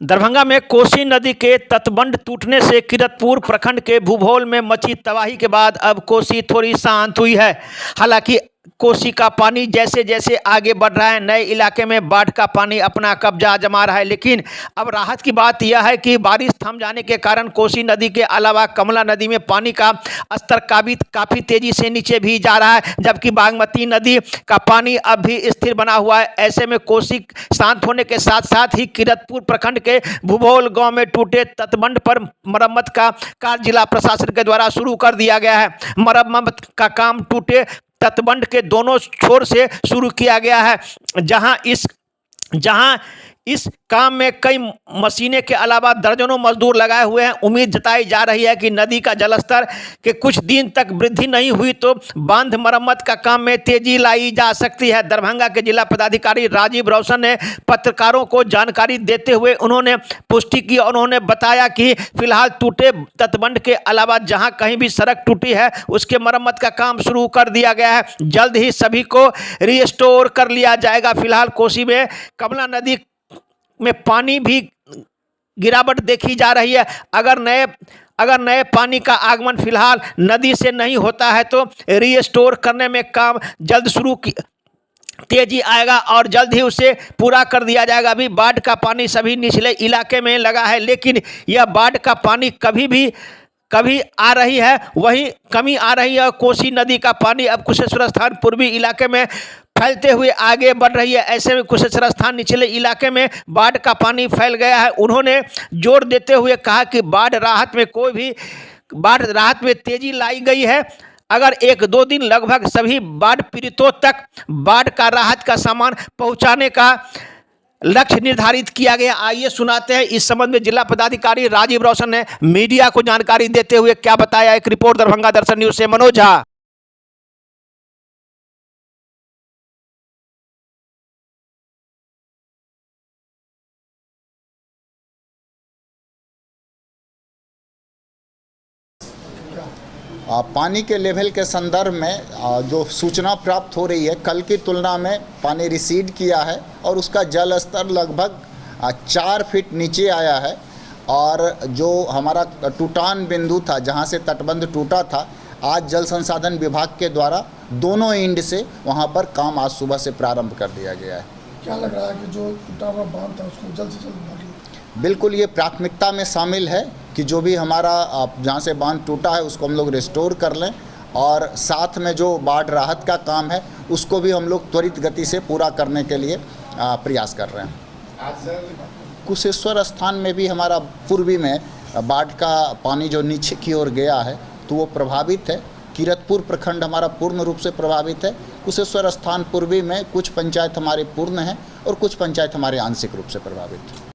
दरभंगा में कोसी नदी के तटबंध टूटने से किरतपुर प्रखंड के भूभोल में मची तबाही के बाद अब कोसी थोड़ी शांत हुई है। हालांकि कोसी का पानी जैसे जैसे आगे बढ़ रहा है, नए इलाके में बाढ़ का पानी अपना कब्जा जमा रहा है। लेकिन अब राहत की बात यह है कि बारिश थम जाने के कारण कोसी नदी के अलावा कमला नदी में पानी का स्तर काफ़ी तेजी से नीचे भी जा रहा है, जबकि बागमती नदी का पानी अब भी स्थिर बना हुआ है। ऐसे में कोसी शांत होने के साथ साथ ही किरतपुर प्रखंड के भूभोल गांव में टूटे तटबंध पर मरम्मत का कार्य जिला प्रशासन के द्वारा शुरू कर दिया गया है। मरम्मत का काम टूटे तटबंध के दोनों छोर से शुरू किया गया है, जहां इस काम में कई मशीनें के अलावा दर्जनों मजदूर लगाए हुए हैं। उम्मीद जताई जा रही है कि नदी का जलस्तर के कुछ दिन तक वृद्धि नहीं हुई तो बांध मरम्मत का काम में तेजी लाई जा सकती है। दरभंगा के जिला पदाधिकारी राजीव रोशन ने पत्रकारों को जानकारी देते हुए उन्होंने पुष्टि की। उन्होंने बताया कि फिलहाल टूटे तटबंध के अलावा जहां कहीं भी सड़क टूटी है उसके मरम्मत का काम शुरू कर दिया गया है। जल्द ही सभी को रिस्टोर कर लिया जाएगा। फिलहाल कोसी में कमला नदी में पानी भी गिरावट देखी जा रही है। अगर नए पानी का आगमन फिलहाल नदी से नहीं होता है तो रीस्टोर करने में काम जल्द तेजी आएगा और जल्द ही उसे पूरा कर दिया जाएगा। अभी बाढ़ का पानी सभी निचले इलाके में लगा है, लेकिन यह बाढ़ का पानी कभी आ रही है, वहीं कमी आ रही है। कोसी नदी का पानी अब कुशेश्वर स्थान पूर्वी इलाके में फैलते हुए आगे बढ़ रही है। ऐसे में कुशेश्वर स्थान निचले इलाके में बाढ़ का पानी फैल गया है। उन्होंने जोर देते हुए कहा कि बाढ़ राहत में तेजी लाई गई है। अगर 1-2 दिन लगभग सभी बाढ़ पीड़ितों तक बाढ़ का राहत का सामान पहुंचाने का लक्ष्य निर्धारित किया गया। आइए सुनाते हैं इस संबंध में जिला पदाधिकारी राजीव रोशन ने मीडिया को जानकारी देते हुए क्या बताया। एक रिपोर्ट दरभंगा दर्शन न्यूज से मनोज झा। पानी के लेवल के संदर्भ में जो सूचना प्राप्त हो रही है, कल की तुलना में पानी रिसीड किया है और उसका जल स्तर लगभग 4 फीट नीचे आया है। और जो हमारा टूटान बिंदु था जहां से तटबंध टूटा था, आज जल संसाधन विभाग के द्वारा दोनों एंड से वहां पर काम आज सुबह से प्रारंभ कर दिया गया है। क्या लग रहा है कि जो टूटा हुआ बांध था उसको जल्द से जल्द बिल्कुल ये प्राथमिकता में शामिल है कि जो भी हमारा जहाँ से बांध टूटा है उसको हम लोग रिस्टोर कर लें, और साथ में जो बाढ़ राहत का काम है उसको भी हम लोग त्वरित गति से पूरा करने के लिए प्रयास कर रहे हैं। कुशेश्वर स्थान में भी हमारा पूर्वी में बाढ़ का पानी जो नीचे की ओर गया है तो वो प्रभावित है। किरतपुर प्रखंड हमारा पूर्ण रूप से प्रभावित है। कुशेश्वर स्थान पूर्वी में कुछ पंचायत हमारे पूर्ण हैं और कुछ पंचायत हमारे आंशिक रूप से प्रभावित है।